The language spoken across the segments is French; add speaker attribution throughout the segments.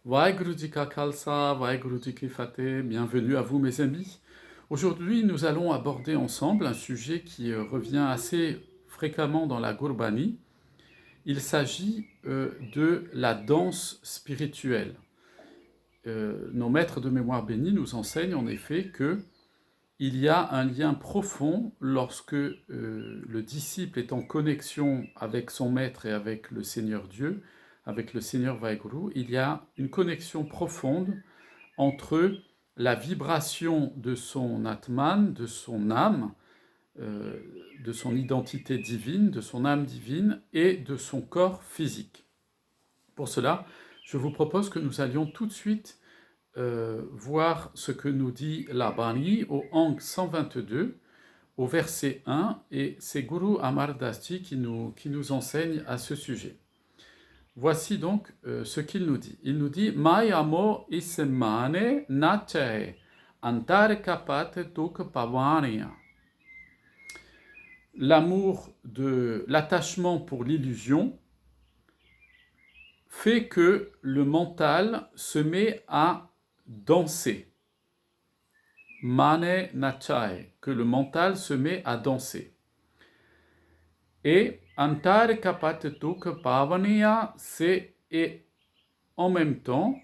Speaker 1: Waheguru Ji Ka Khalsa, Waheguru Ji Ki Fateh, bienvenue à vous mes amis. Aujourd'hui nous allons aborder ensemble un sujet qui revient assez fréquemment dans la Gurbani. Il s'agit de la danse spirituelle. Nos maîtres de mémoire bénis nous enseignent en effet que il y a un lien profond lorsque le disciple est en connexion avec son maître et avec le Seigneur Dieu, avec le Seigneur Vaheguru. Il y a une connexion profonde entre la vibration de son Atman, de son âme, de son identité divine, de son âme divine et de son corps physique. Pour cela, je vous propose que nous allions tout de suite voir ce que nous dit la Bani au Ang 122, au verset 1, et c'est Guru Amar Das Ji qui nous enseigne à ce sujet. Voici donc ce qu'il nous dit. Il nous dit « Mayamo isemane nachae antare kapate tuk pavania » L'attachement pour l'illusion fait que le mental se met à danser. Mane nachae, que le mental se met à danser. Et antare kapate tuk pavania, c'est et en même temps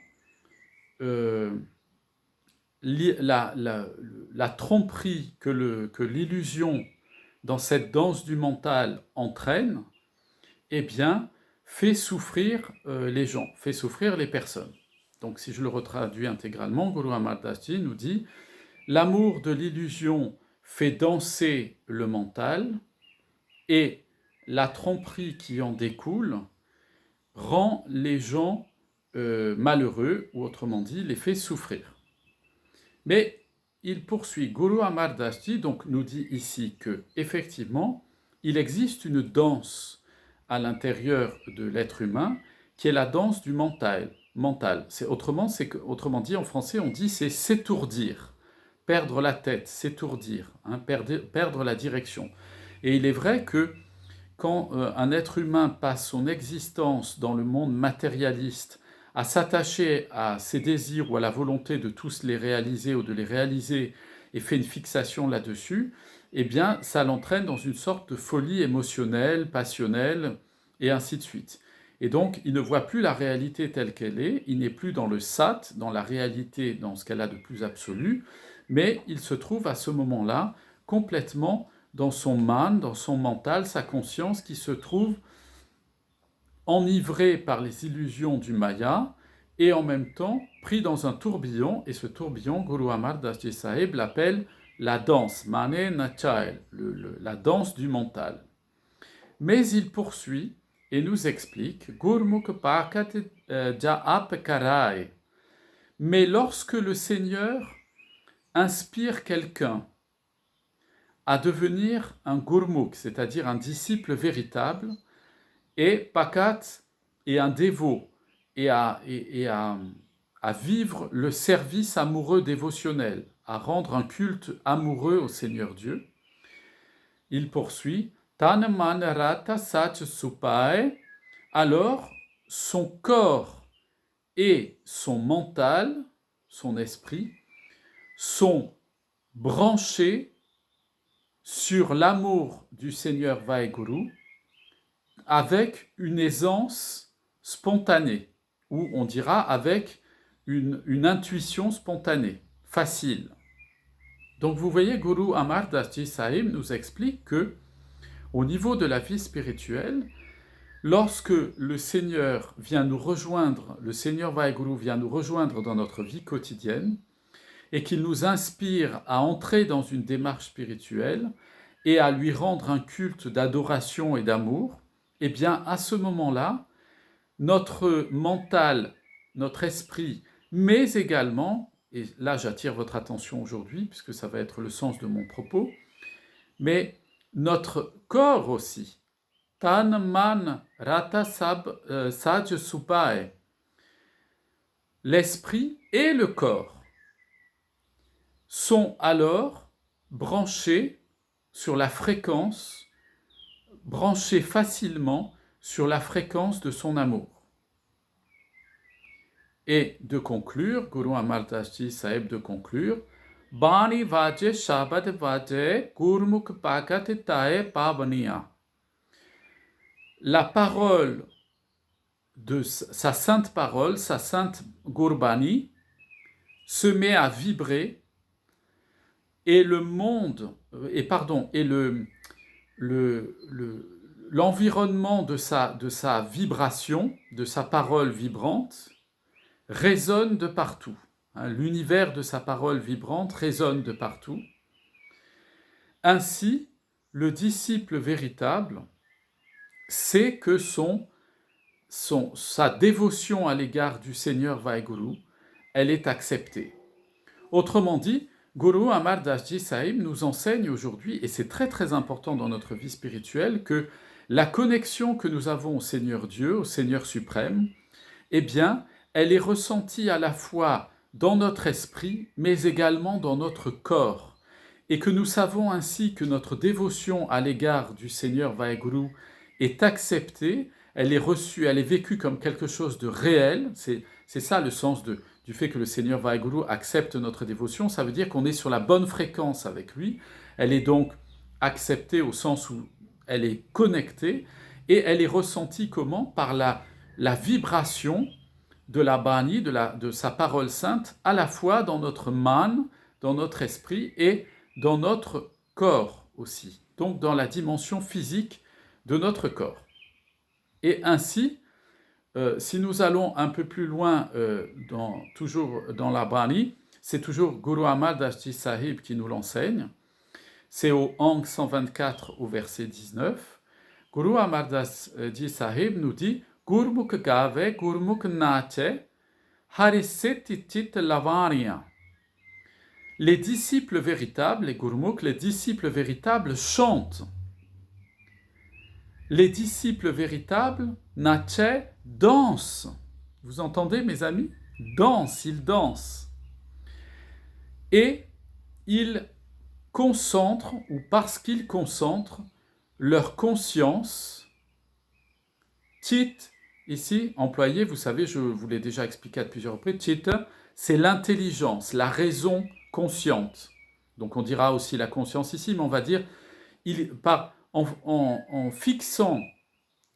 Speaker 1: la tromperie que l'illusion dans cette danse du mental entraîne, eh bien, fait souffrir les gens, fait souffrir les personnes. Donc si je le retraduis intégralement, Guru Amar Das Ji nous dit « L'amour de l'illusion fait danser le mental et la tromperie qui en découle rend les gens malheureux, ou autrement dit, les fait souffrir. » Mais il poursuit, Guru Amar Das Ji donc nous dit ici que effectivement, il existe une danse à l'intérieur de l'être humain qui est la danse du mental. Autrement dit, en français, on dit c'est s'étourdir, perdre la tête, s'étourdir, perdre la direction. Et il est vrai que quand un être humain passe son existence dans le monde matérialiste à s'attacher à ses désirs ou à la volonté de tous les réaliser ou de les réaliser et fait une fixation là-dessus, eh bien, ça l'entraîne dans une sorte de folie émotionnelle, passionnelle, et ainsi de suite. Et donc, il ne voit plus la réalité telle qu'elle est, il n'est plus dans le sat, dans la réalité, dans ce qu'elle a de plus absolu, mais il se trouve à ce moment-là complètement dans son man, dans son mental, sa conscience qui se trouve enivré par les illusions du Maya et en même temps pris dans un tourbillon, et ce tourbillon, Guru Amar Das Ji Sahib l'appelle la danse, Mane Nachael, la danse du mental. Mais il poursuit et nous explique Gurmukh Pakat Jaap Karai. Mais lorsque le Seigneur inspire quelqu'un à devenir un Gurmukh, c'est-à-dire un disciple véritable, et pakat est un dévot, et à vivre le service amoureux dévotionnel, à rendre un culte amoureux au Seigneur Dieu. Il poursuit Tan man rata sach supae, alors son corps et son mental, son esprit, sont branchés sur l'amour du Seigneur Vaheguru avec une aisance spontanée, ou on dira avec une intuition spontanée, facile. Donc vous voyez, Guru Amar Das Ji Sahib nous explique que au niveau de la vie spirituelle, lorsque le Seigneur vient nous rejoindre, le Seigneur Vaheguru vient nous rejoindre dans notre vie quotidienne, et qu'il nous inspire à entrer dans une démarche spirituelle et à lui rendre un culte d'adoration et d'amour, eh bien, à ce moment-là, notre mental, notre esprit, mais également, et là j'attire votre attention aujourd'hui, puisque ça va être le sens de mon propos, mais notre corps aussi, Tan Man Rata Saj Supae, l'esprit et le corps sont alors branchés sur la fréquence, branchés facilement sur la fréquence de son amour. et de conclure, Guru Amar Das Ji Sahib de conclure, Bani Vaje Shabad Vaje Gurmukh Bhagat Tae Pavaniya. La parole de sa sainte parole, sa sainte Gurbani, se met à vibrer et le monde, et l'environnement de sa vibration, de sa parole vibrante, résonne de partout. L'univers de sa parole vibrante résonne de partout. Ainsi, le disciple véritable sait que sa dévotion à l'égard du Seigneur Vaheguru, elle est acceptée. Autrement dit, Guru Amar Das Ji Sahib nous enseigne aujourd'hui, et c'est très très important dans notre vie spirituelle, que la connexion que nous avons au Seigneur Dieu, au Seigneur suprême, eh bien, elle est ressentie à la fois dans notre esprit, mais également dans notre corps, et que nous savons ainsi que notre dévotion à l'égard du Seigneur Vaheguru est acceptée, elle est reçue, elle est vécue comme quelque chose de réel, c'est ça le sens du fait que le Seigneur Vaheguru accepte notre dévotion, ça veut dire qu'on est sur la bonne fréquence avec lui, elle est donc acceptée au sens où elle est connectée, et elle est ressentie comment? Par la vibration de la Bani, de sa parole sainte, à la fois dans notre man, dans notre esprit, et dans notre corps aussi, donc dans la dimension physique de notre corps. Et ainsi, si nous allons un peu plus loin, toujours dans la Bani, c'est toujours Guru Amar Das Ji Sahib qui nous l'enseigne, c'est au Ang 124 au verset 19, Guru Amar Das Ji Sahib nous dit « Gurmukh gave, Gurmukh nache, hariseti chit lavaniya » Les disciples véritables, les Gurmukhs, les disciples véritables chantent. Les disciples véritables, nache, dansent. Vous entendez, mes amis? Dansent, ils dansent. Et ils concentrent, ou parce qu'ils concentrent, leur conscience. Chit, ici, employé, vous savez, je vous l'ai déjà expliqué à plusieurs reprises, chit, c'est l'intelligence, la raison consciente. Donc on dira aussi la conscience ici, mais on va dire, en fixant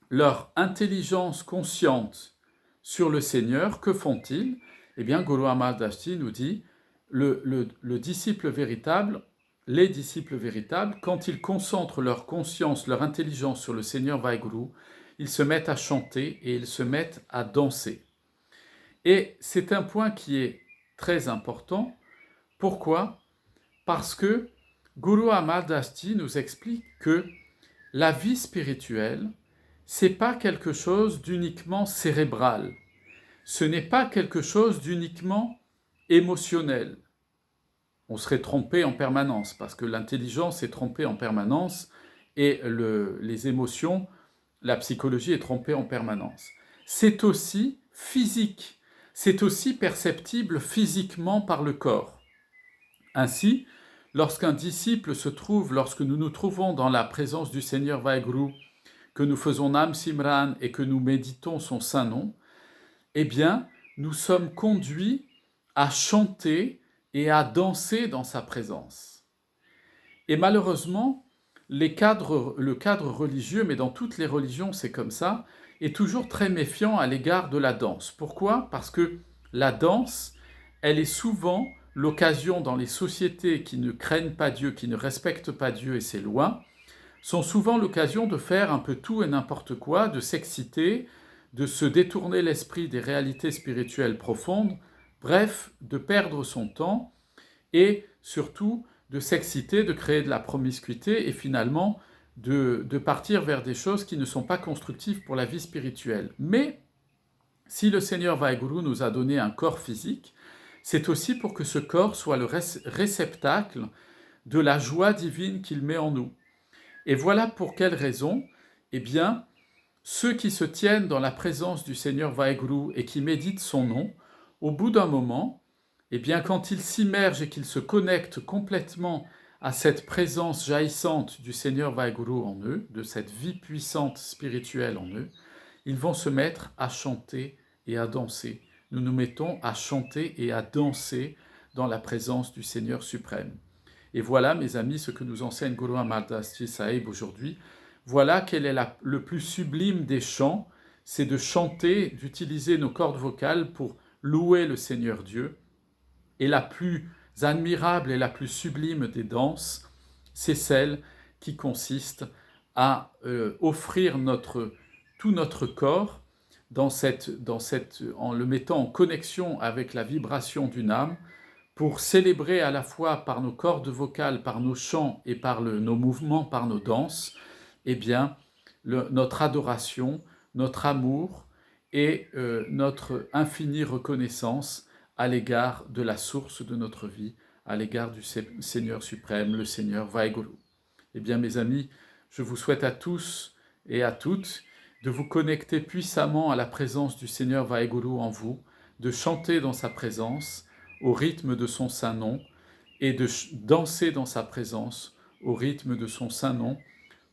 Speaker 1: leur intelligence consciente sur le Seigneur, que font-ils? Eh bien, Guru Amar Das Ji nous dit, le disciple véritable, les disciples véritables, quand ils concentrent leur conscience, leur intelligence sur le Seigneur Vaheguru, ils se mettent à chanter et ils se mettent à danser. Et c'est un point qui est très important. Pourquoi? Parce que Guru Amar Das Ji nous explique que la vie spirituelle, c'est pas quelque chose d'uniquement cérébral. Ce n'est pas quelque chose d'uniquement émotionnel. On serait trompé en permanence, parce que l'intelligence est trompée en permanence et les émotions, la psychologie est trompée en permanence. C'est aussi physique, c'est aussi perceptible physiquement par le corps. Ainsi, lorsqu'un disciple se trouve, lorsque nous nous trouvons dans la présence du Seigneur Vaheguru, que nous faisons Nam Simran et que nous méditons son saint nom, eh bien, nous sommes conduits à chanter et à danser dans sa présence. Et malheureusement, le cadre religieux, mais dans toutes les religions c'est comme ça, est toujours très méfiant à l'égard de la danse. Pourquoi? Parce que la danse, elle est souvent l'occasion dans les sociétés qui ne craignent pas Dieu, qui ne respectent pas Dieu et ses lois, sont souvent l'occasion de faire un peu tout et n'importe quoi, de s'exciter, de se détourner l'esprit des réalités spirituelles profondes, bref, de perdre son temps et surtout de s'exciter, de créer de la promiscuité et finalement de partir vers des choses qui ne sont pas constructives pour la vie spirituelle. Mais si le Seigneur Vaheguru nous a donné un corps physique, c'est aussi pour que ce corps soit le réceptacle de la joie divine qu'il met en nous. Et voilà pour quelle raison, eh bien, ceux qui se tiennent dans la présence du Seigneur Vaheguru et qui méditent son nom, au bout d'un moment, eh bien, quand ils s'immergent et qu'ils se connectent complètement à cette présence jaillissante du Seigneur Vaheguru en eux, de cette vie puissante spirituelle en eux, ils vont se mettre à chanter et à danser nous nous mettons à chanter et à danser dans la présence du Seigneur suprême. Et voilà, mes amis, ce que nous enseigne Guru Amar Das Ji Sahib aujourd'hui. Voilà quel est le plus sublime des chants, c'est de chanter, d'utiliser nos cordes vocales pour louer le Seigneur Dieu. Et la plus admirable et la plus sublime des danses, c'est celle qui consiste à offrir tout notre corps en le mettant en connexion avec la vibration d'une âme, pour célébrer à la fois par nos cordes vocales, par nos chants et par nos mouvements, par nos danses, eh bien, notre adoration, notre amour et notre infinie reconnaissance à l'égard de la source de notre vie, à l'égard du Seigneur suprême, le Seigneur Vaheguru. Eh bien, mes amis, je vous souhaite à tous et à toutes de vous connecter puissamment à la présence du Seigneur Vaheguru en vous, de chanter dans sa présence, au rythme de son saint nom, et de danser dans sa présence, au rythme de son saint nom,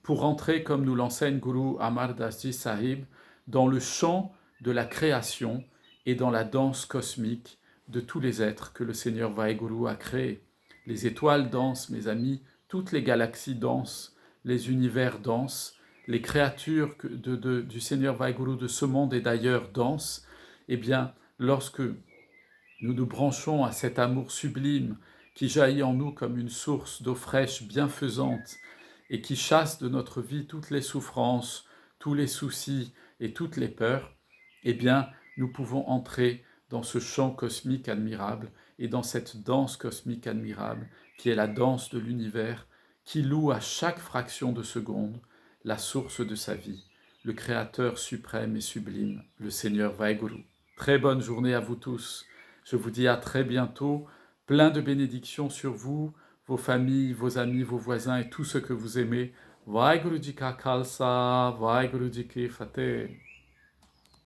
Speaker 1: pour entrer, comme nous l'enseigne Guru Amar Das Ji Sahib, dans le chant de la création et dans la danse cosmique de tous les êtres que le Seigneur Vaheguru a créés. Les étoiles dansent, mes amis, toutes les galaxies dansent, les univers dansent, les créatures du Seigneur Vaheguru de ce monde et d'ailleurs dansent. Eh bien, lorsque nous nous branchons à cet amour sublime qui jaillit en nous comme une source d'eau fraîche bienfaisante et qui chasse de notre vie toutes les souffrances, tous les soucis et toutes les peurs, eh bien, nous pouvons entrer dans ce chant cosmique admirable et dans cette danse cosmique admirable qui est la danse de l'univers, qui loue à chaque fraction de seconde la source de sa vie, le Créateur suprême et sublime, le Seigneur Vaheguru. Très bonne journée à vous tous. Je vous dis à très bientôt, plein de bénédictions sur vous, vos familles, vos amis, vos voisins et tout ce que vous aimez. Vaheguru Ji Ka Khalsa, Vaheguru Ji Ki Fateh.